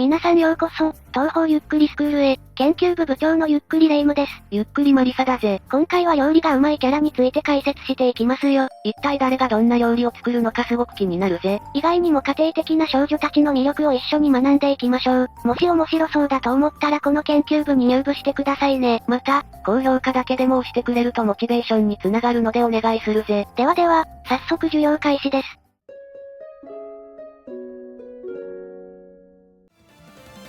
皆さんようこそ、東方ゆっくりスクールへ、研究部部長のゆっくりレ夢ムです。ゆっくりマリサだぜ。今回は料理がうまいキャラについて解説していきますよ。一体誰がどんな料理を作るのかすごく気になるぜ。意外にも家庭的な少女たちの魅力を一緒に学んでいきましょう。もし面白そうだと思ったらこの研究部に入部してくださいね。また、高評価だけでも押してくれるとモチベーションにつながるのでお願いするぜ。では、早速授業開始です。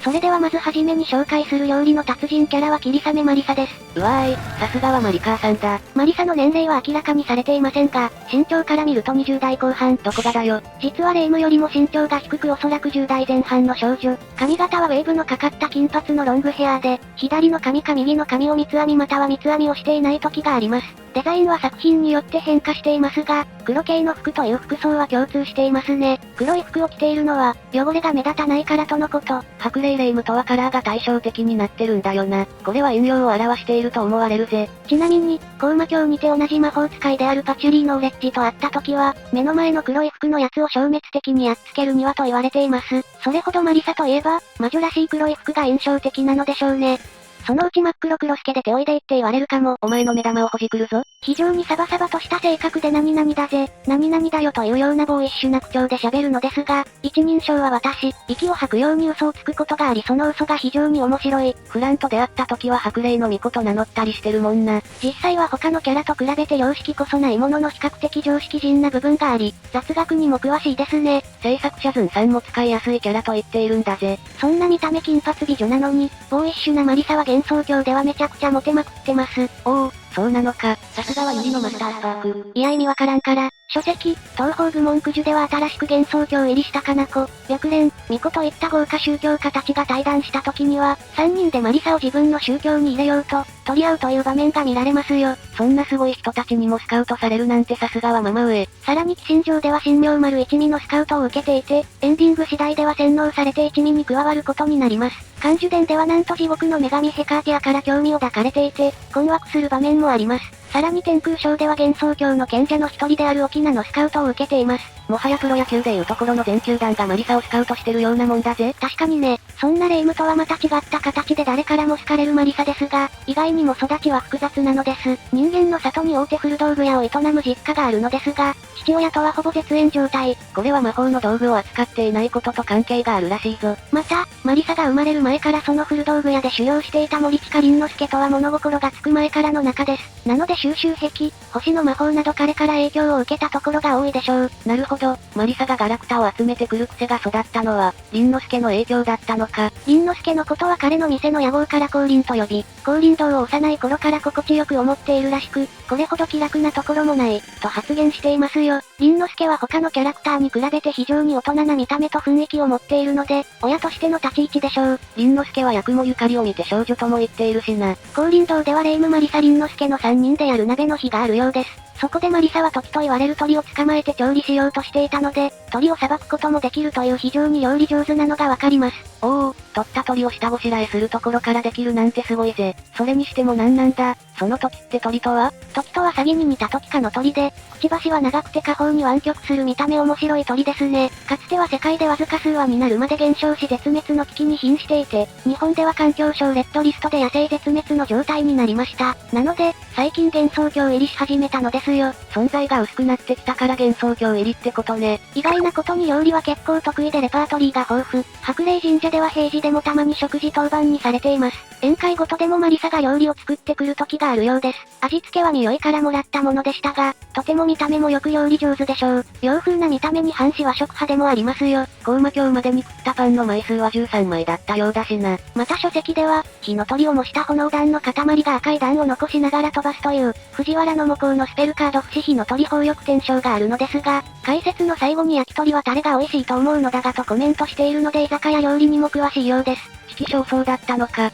それではまずはじめに紹介する料理の達人キャラは霧雨マリサです。うわーい、さすがはマリカーさんだ。マリサの年齢は明らかにされていませんが、身長から見ると20代後半。どこがだよ。実はレ夢ムよりも身長が低くおそらく10代前半の少女。髪型はウェーブのかかった金髪のロングヘアで、左の髪か右の髪を三つ編みまたは三つ編みをしていない時があります。デザインは作品によって変化していますが、黒系の服という服装は共通していますね。黒い服を着ているのは、汚れが目立たないからとのこと。白霊レ夢ムとはカラーが対照的になってるんだよな。これは陰陽を表していると思われるぜ。ちなみに、高魔教にて同じ魔法使いであるパチュリーのウレッジと会った時は、目の前の黒い服のやつを消滅的にやっつけるにはと言われています。それほどマリサといえば、魔女らしい黒い服が印象的なのでしょうね。そのうち真っ黒黒助で手おいでいって言われるかも。お前の目玉をほじくるぞ。非常にサバサバとした性格で何々だぜ、何々だよというようなボーイッシュな口調で喋るのですが、一人称は私、息を吐くように嘘をつくことがありその嘘が非常に面白い。フランと出会った時は白霊の巫女と名乗ったりしてるもんな。実際は他のキャラと比べて様式こそないものの比較的常識人な部分があり、雑学にも詳しいですね。制作者ズンさんも使いやすいキャラと言っているんだぜ。そんな見た目金髪美女なのに、ボーイッシュなマリサは幻想郷ではめちゃくちゃモテまくってます。おお、そうなのか。さすがはユリのマスタースパーク。いや意味わからんから。書籍、東方部門九樹では新しく幻想郷入りしたかな子、白蓮、巫女といった豪華宗教家たちが対談した時には、3人でマリサを自分の宗教に入れようと、取り合うという場面が見られますよ。そんなすごい人たちにもスカウトされるなんてさすがはママ上。さらに寄進場では神妙丸一味のスカウトを受けていて、エンディング次第では洗脳されて一味に加わることになります。漢樹伝ではなんと地獄の女神ヘカーティアから興味を抱かれていて、困惑する場面もあります。さらに天空省では幻想郷の賢者の一人である沖縄のスカウトを受けています。もはやプロ野球でいうところの全球団がマリサをスカウトしてるようなもんだぜ。確かにね、そんなレ夢ムとはまた違った形で誰からも好かれるマリサですが、意外にも育ちは複雑なのです。人間の里に大手古道具屋を営む実家があるのですが、父親とはほぼ絶縁状態。これは魔法の道具を扱っていないことと関係があるらしいぞ。また、マリサが生まれる前からその古道具屋で修行していた森近凛之介とは物心がつく前からの仲です。なので収集癖、星の魔法など彼から影響を受けたところが多いでしょう。なるほど、マリサがガラクタを集めてくる癖が育ったのは、凛之介の影響だったのか。凛之介のことは彼の店の屋号から降臨と呼び、降臨堂を幼い頃から心地よく思っているらしく、これほど気楽なところもない、と発言していますよ。凛之介は他のキャラクターに比べて非常に大人な見た目と雰囲気を持っているので、親としての立ち位置でしょう。凛之介は八雲ゆかりを見て少女とも言っているしな。降臨堂ではレ夢ムマリサ凛之介の3人でやる鍋の日があるようです。そこでマリサは時と言われる鳥を捕まえて調理しようとしていたので、鳥をさばくこともできるという非常に料理上手なのがわかります。おお、取った鳥を下ごしらえするところからできるなんてすごいぜ。それにしてもなんだ、その時って鳥とは時とは詐欺に似た時かの鳥で、くちばしは長くて下方に湾曲する見た目面白い鳥ですね。かつては世界でわずか数羽になるまで減少し絶滅の危機に瀕していて、日本では環境省レッドリストで野生絶滅の状態になりました。なので、最近幻想郷入りし始めたのですよ。存在が薄くなってきたから幻想郷入りってことね。意外なことに料理は結構得意でレパートリーが豊富。白霊神社では平時でもたまに食事当番にされています。宴会ごとでもマリサが料理を作ってくる時があるようです。味付けは匂いからもらったものでしたが、とても見た目もよく料理上手でしょう。洋風な見た目に反し和食派でもありますよ。高魔教までに食ったパンの枚数は13枚だったようだしな。また書籍では、火の鳥を模した炎弾の塊が赤い弾を残しながら飛ばすという、藤原の模倣のスペルカード不死火の鳥宝翼天章があるのですが、解説の最後に焼き鳥はタレが美味しいと思うのだがとコメントしているので居酒屋料理にも詳しいようです。父少そうだったのか。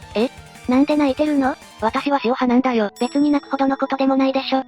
なんで泣いてるの？私は塩派なんだよ。別に泣くほどのことでもないでしょ。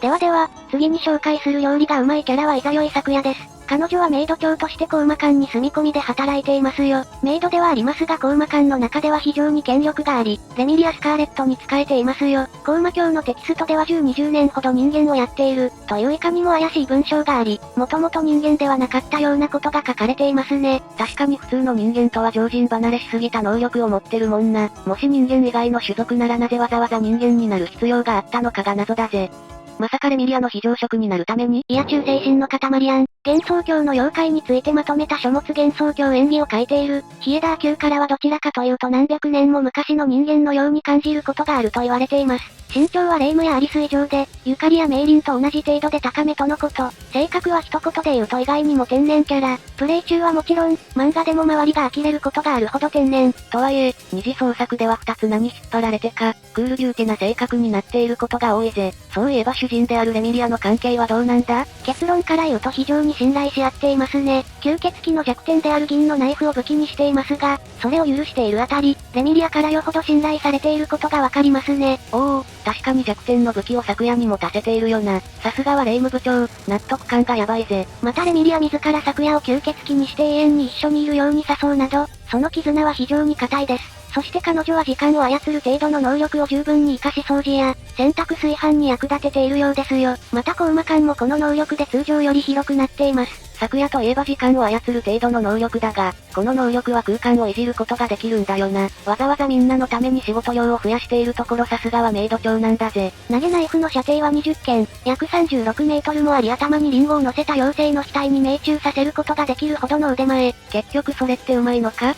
では、次に紹介する料理がうまいキャラはイザヨイサクヤです。彼女はメイド長としてコウマ館に住み込みで働いていますよ。メイドではありますがコウマ館の中では非常に権力があり、レミリア・スカーレットに仕えていますよ。コウマ教のテキストでは10、20年ほど人間をやっている、といういかにも怪しい文章があり、もともと人間ではなかったようなことが書かれていますね。確かに普通の人間とは常人離れしすぎた能力を持ってるもんな。もし人間以外の種族ならなぜわざわざ人間になる必要があったのかが謎だぜ。まさかレミリアの非常食になるために？いや忠誠心の塊やん。幻想郷の妖怪についてまとめた書物幻想郷演技を書いている、ヒエダー級からはどちらかというと何百年も昔の人間のように感じることがあると言われています。身長はレイムやアリス以上で、ユカリやメイリンと同じ程度で高めとのこと。性格は一言で言うと意外にも天然キャラ。プレイ中はもちろん、漫画でも周りが呆れることがあるほど天然。とはいえ、二次創作では二つ名に引っ張られてか、クールビューティな性格になっていることが多いぜ。そういえば主人であるレミリアの関係はどうなんだ？結論から言うと非常に信頼し合っていますね。吸血鬼の弱点である銀のナイフを武器にしていますが、それを許しているあたり、レミリアからよほど信頼されていることがわかりますね。おお、確かに弱点の武器を昨夜に持たせているよな。さすがはレイム部長、納得感がやばいぜ。またレミリア自ら昨夜を吸血鬼にして永遠に一緒にいるように誘うなど、その絆は非常に固いです。そして彼女は時間を操る程度の能力を十分に活かし掃除や、洗濯炊飯に役立てているようですよ。またコウマ館もこの能力で通常より広くなっています。昨夜といえば時間を操る程度の能力だが、この能力は空間をいじることができるんだよな。わざわざみんなのために仕事量を増やしているところさすがはメイド長なんだぜ。投げナイフの射程は20剣、約36メートルもあり頭にリンゴを乗せた妖精の額に命中させることができるほどの腕前。結局それってうまいのか？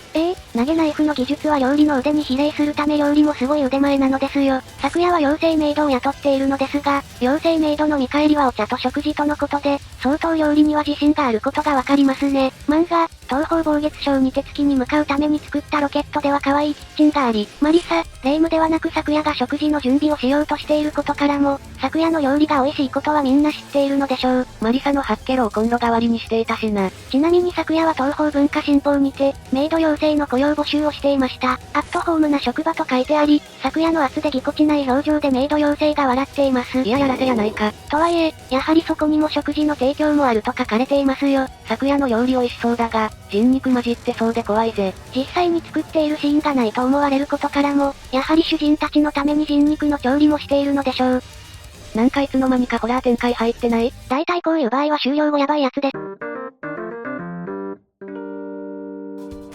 投げナイフの技術は料理の腕に比例するため料理もすごい腕前なのですよ。昨夜は妖精メイドを雇っているのですが、妖精メイドの見返りはお茶と食事とのことで、相当料理には自信があることがわかりますね。漫画、東方暴月賞に手つきに向かうために作ったロケットでは可愛いキッチンがあり、マリサ、レイムではなく昨夜が食事の準備をしようとしていることからも、昨夜の料理が美味しいことはみんな知っているのでしょう。マリサのハッケロをコンロ代わりにしていたしな。ちなみに昨夜は東方文化新報にて、メイド妖精の雇用募集をしていました。アットホームな職場と書いてあり、昨夜の圧でぎこちない表情でメイド妖精が笑っています。いややらせやないか。とはいえ、やはりそこにも食事の提供もあると書かれていますよ。昨夜の料理美味しそうだが、人肉混じってそうで怖いぜ。実際に作っているシーンがないと思われることからも、やはり主人たちのために人肉の調理もしているのでしょう。なんかいつの間にかホラー展開入ってない？大体こういう場合は終了後やばいやつで。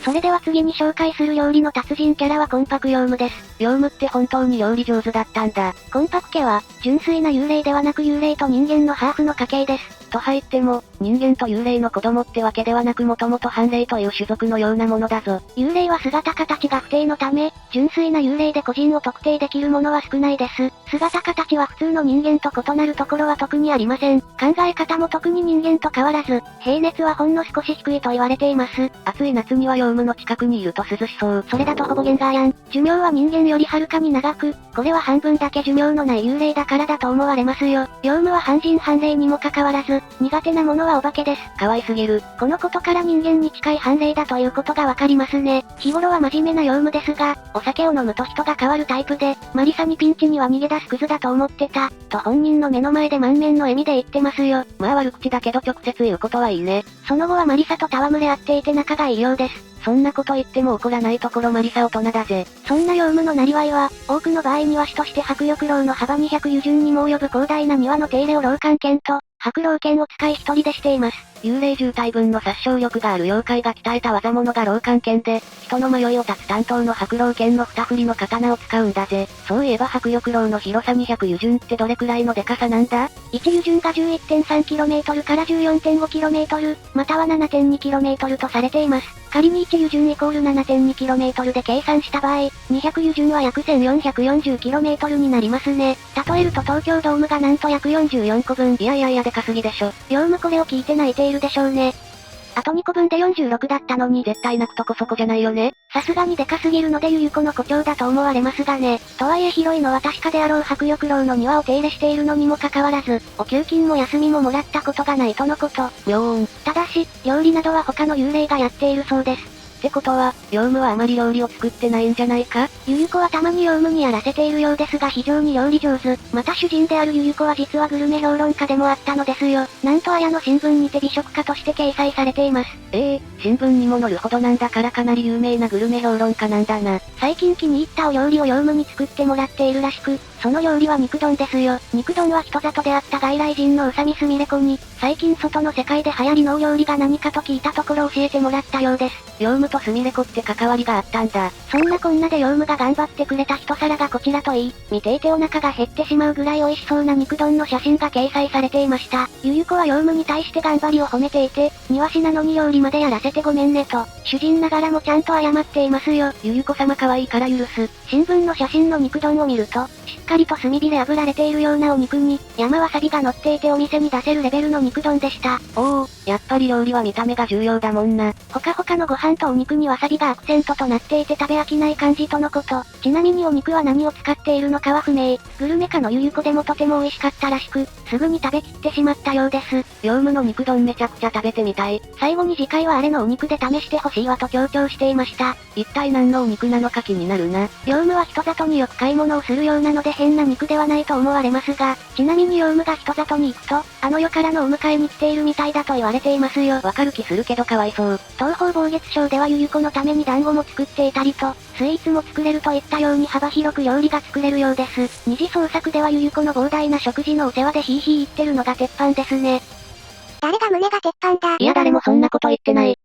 それでは次に紹介する料理の達人キャラはコンパクヨウムです。ヨウムって本当に料理上手だったんだ。コンパク家は、純粋な幽霊ではなく幽霊と人間のハーフの家系です。と入っても、人間と幽霊の子供ってわけではなくもともと半霊という種族のようなものだぞ。幽霊は姿形が不定のため、純粋な幽霊で個人を特定できるものは少ないです。姿形は普通の人間と異なるところは特にありません。考え方も特に人間と変わらず、平熱はほんの少し低いと言われています。暑い夏にはヨウムの近くにいると涼しそう。それだとほぼゲンガーやん。寿命は人間よりはるかに長く、これは半分だけ寿命のない幽霊だからだと思われますよ。ヨウムは半人半霊にもかかわらず、苦手なものはお化けです。可愛すぎる。このことから人間に近い半霊だということがわかりますね。日頃は真面目なヨウムですが、お酒を飲むと人が変わるタイプで、マリサにピンチには逃げ出すクズだと思ってた、と本人の目の前で満面の笑みで言ってますよ。まあ悪口だけど直接言うことはいいね。その後はマリサと戯れ合っていて仲がいいようです。そんなこと言っても怒らないところマリサ大人だぜ。そんなヨウムのなりわいは、多くの場合庭師として迫力楼の幅200湯順にも及ぶ広大な庭の手入れを老漢剣と、白老剣を使い一人でしています。幽霊10体分の殺傷力がある妖怪が鍛えた技物が老漢剣で、人の迷いを断つ担当の白老剣の二振りの刀を使うんだぜ。そういえば白玉楼の広さ200湯順ってどれくらいのデカさなんだ？ 1 湯順が 11.3km から 14.5km、または 7.2km とされています。仮に1湯順イコール 7.2km で計算した場合、200湯順は約 1440km になりますね。例えると東京ドームがなんと約44個分。いやでかすぎでしょ。ヨウムこれを聞いて泣いているでしょうね。あと2個分で46だったのに絶対泣くとこそこじゃないよね。さすがにでかすぎるのでゆゆ子の誇張だと思われますがね。とはいえ広いのは確かであろう白玉楼の庭を手入れしているのにもかかわらず、お給金も休みももらったことがないとのこと。妙音。ただし、料理などは他の幽霊がやっているそうです。ってことは、ヨウムはあまり料理を作ってないんじゃないか？ゆゆ子はたまにヨウムにやらせているようですが非常に料理上手。また主人であるゆゆ子は実はグルメ評論家でもあったのですよ。なんと綾の新聞にて美食家として掲載されています。新聞にも載るほどなんだからかなり有名なグルメ評論家なんだな。最近気に入ったお料理をヨウムに作ってもらっているらしく、その料理は肉丼ですよ。肉丼は人里であった外来人の宇佐美すみれ子に、最近外の世界で流行りのお料理が何かと聞いたところ教えてもらったようです。ヨウムとすみれ子って関わりがあったんだ。そんなこんなでヨウムが頑張ってくれた一皿がこちらといい、見ていてお腹が減ってしまうぐらい美味しそうな肉丼の写真が掲載されていました。ゆゆ子はヨウムに対して頑張りを褒めていて、庭師なのに料理までやらせてごめんねと、主人ながらもちゃんと謝っていますよ。ゆゆ子様可愛いから許す。新聞の写真の肉丼を見ると、しっかりと炭火で炙られているようなお肉に、山わさびが乗っていてお店に出せるレベルの肉丼でした。やっぱり料理は見た目が重要だもんな。ほかほかのご飯とお肉にわさびがアクセントとなっていて食べ飽きない感じとのこと。ちなみにお肉は何を使っているのかは不明。グルメ家のゆゆ子でもとても美味しかったらしく、すぐに食べきってしまったようです。ヨウムの肉丼めちゃくちゃ食べてみたい。最後に次回はあれのお肉で試してほしいわと強調していました。一体何のお肉なのか気になるな。ヨウムは人里によく買い物をするようなので変な肉ではないと思われますが、ちなみにヨウムが人里に行くと、あの世からのお迎えに来ているみたいだと言われていますよ。わかる気するけどかわいそう。東方望月賞ではゆゆ子のために団子も作っていたりと、スイーツも作れるといったように幅広く料理が作れるようです。二次創作ではゆゆ子の膨大な食事のお世話でヒーヒー言ってるのが鉄板ですね。誰が胸が鉄板だ。いや誰もそんなこと言ってない。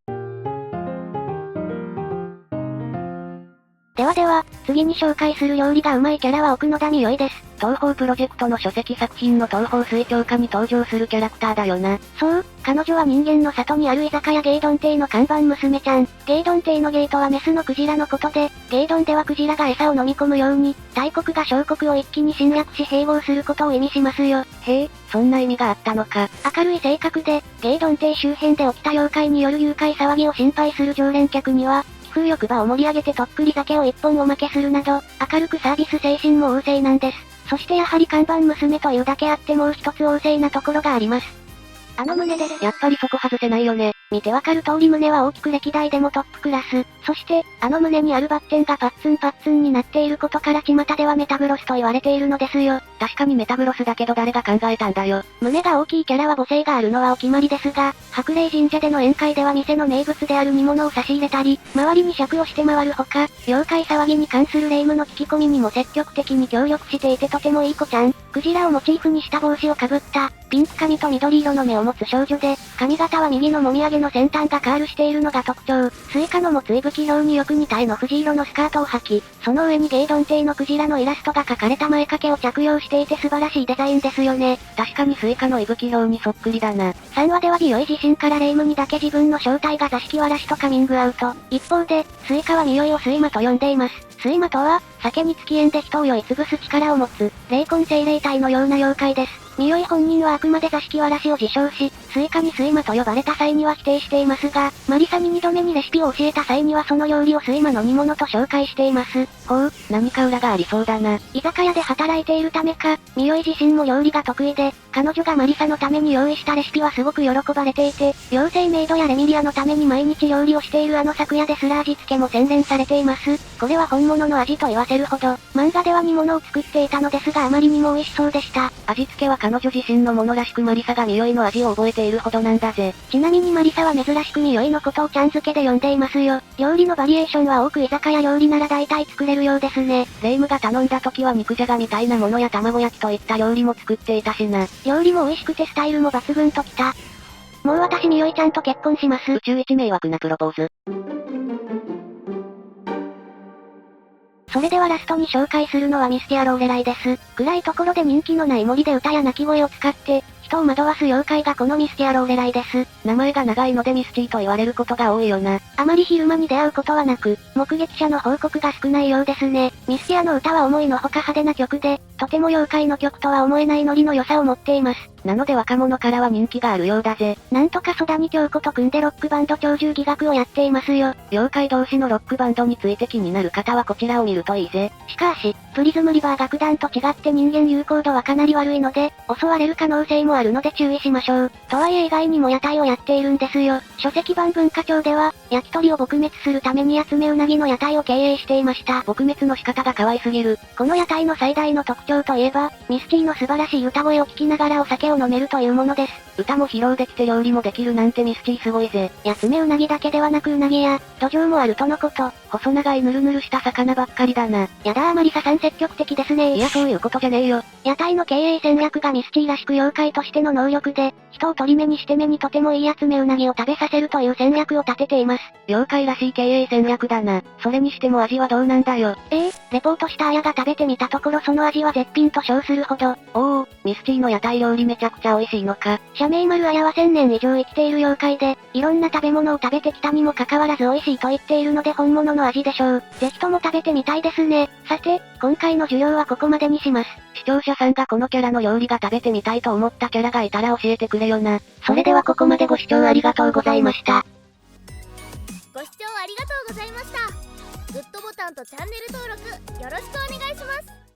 では、次に紹介する料理がうまいキャラは奥野田美代です。東宝プロジェクトの書籍作品の東宝水鏡花に登場するキャラクターだよな。そう、彼女は人間の里にある居酒屋ゲイドン亭の看板娘ちゃん。ゲイドン亭のゲイとはメスのクジラのことで、ゲイドンではクジラが餌を飲み込むように、大国が小国を一気に侵略し併合することを意味しますよ。へえ、そんな意味があったのか。明るい性格で、ゲイドン亭周辺で起きた妖怪による誘拐騒ぎを心配する常連客には、風欲場を盛り上げてとっくり酒を一本おまけするなど、明るくサービス精神も旺盛なんです。そしてやはり看板娘というだけあってもう一つ旺盛なところがあります。あの胸です。やっぱりそこ外せないよね。見てわかる通り胸は大きく歴代でもトップクラス。そして、あの胸にあるバッテンがパッツンになっていることから巷ではメタグロスと言われているのですよ。確かにメタグロスだけど誰が考えたんだよ。胸が大きいキャラは母性があるのはお決まりですが、白麗神社での宴会では店の名物である煮物を差し入れたり、周りに尺をして回るほか、妖怪騒ぎに関する霊夢の聞き込みにも積極的に協力していてとてもいい子ちゃん。クジラをモチーフにした帽子をかぶった、ピンク髪と緑色の目を持つ少女で、髪型は右のもみあげの先端がカールしているのが特徴。スイカの持つ息吹表によく似た絵の藤色のスカートを履き、その上にゲイドン亭のクジラのイラストが描かれた前掛けを着用していて素晴らしいデザインですよね。確かにスイカの息吹表にそっくりだな。3話では美代自身から霊夢にだけ自分の正体が座敷わらしとカミングアウト。一方で、スイカは美代を睡魔と呼んでいます。睡魔とは、酒に付き縁で人を酔い潰す力を持つ、霊魂精霊体のような妖怪です。美代本人はあくまで座敷わらしを自称し、スイカに睡魔と呼ばれた際には否定していますが、マリサに2度目にレシピを教えた際にはその料理を睡魔の煮物と紹介しています。ほう、何か裏がありそうだな。居酒屋で働いているためか、美代自身も料理が得意で、彼女がマリサのために用意したレシピはすごく喜ばれていて、妖精メイドやレミリアのために毎日料理をしているあの昨夜ですら味付けも洗練されています。これは本物の味と言わせるほど、漫画では煮物を作っていたのですがあまりにも美味しそうでした。味付けは彼女自身のものらしくマリサが美代の味を覚えているほどなんだぜ。ちなみにマリサは珍しく美代のことをちゃん付けで呼んでいますよ。料理のバリエーションは多く居酒屋料理なら大体作れるようですね。霊夢が頼んだ時は肉じゃがみたいなものや卵焼きといった料理も作っていたしな。料理も美味しくてスタイルも抜群ときた。もう私美代ちゃんと結婚します。宇宙一迷惑なプロポーズ。それではラストに紹介するのはミスティアローレライです。暗いところで人気のない森で歌や鳴き声を使って、人を惑わす妖怪がこのミスティアローレライです。名前が長いのでミスティと言われることが多いよな。あまり昼間に出会うことはなく、目撃者の報告が少ないようですね。ミスティアの歌は思いのほか派手な曲で、とても妖怪の曲とは思えないノリの良さを持っています。なので若者からは人気があるようだぜ。なんとかソダニ京子と組んでロックバンド鳥獣戯楽をやっていますよ。妖怪同士のロックバンドについて気になる方はこちらを見るといいぜ。しかし、プリズムリバー楽団と違って人間有効度はかなり悪いので、襲われる可能性もあるので注意しましょう。とはいえ意外にも屋台をやっているんですよ。書籍版文化庁では、焼き鳥を撲滅するために集めうなぎの屋台を経営していました。撲滅の仕方が可愛すぎる。この屋台の最大の特徴といえば、ミスティの素晴らしい歌声を聞きながらお酒を飲めるというものです。歌も披露できて料理もできるなんてミスティすごいぜ。休めうなぎだけではなくうなぎや、土壌もあるとのこと。細長いヌルヌルした魚ばっかりだな。やだーマリサさん積極的ですねー。いやそういうことじゃねえよ。屋台の経営戦略がミスティらしく妖怪としての能力で、人を取り目にして目にとてもいい集めうなぎを食べさせるという戦略を立てています。妖怪らしい経営戦略だな。それにしても味はどうなんだよ。レポートしたあやが食べてみたところその味は絶品と称するほど。おー、ミスティの屋台料理めちゃくちゃ美味しいのか。社名丸あやは1000年以上生きている妖怪で、いろんな食べ物を食べてきたにもかかわらず美味しいと言っているので本物の味でしょう。ぜひとも食べてみたいですね。さて、今回の授業はここまでにします。視聴者さんがこのキャラの料理が食べてみたいと思ったキャラがいたら教えてくれよな。それではここまでご視聴ありがとうございました。ご視聴ありがとうございました。グッドボタンとチャンネル登録よろしくお願いします。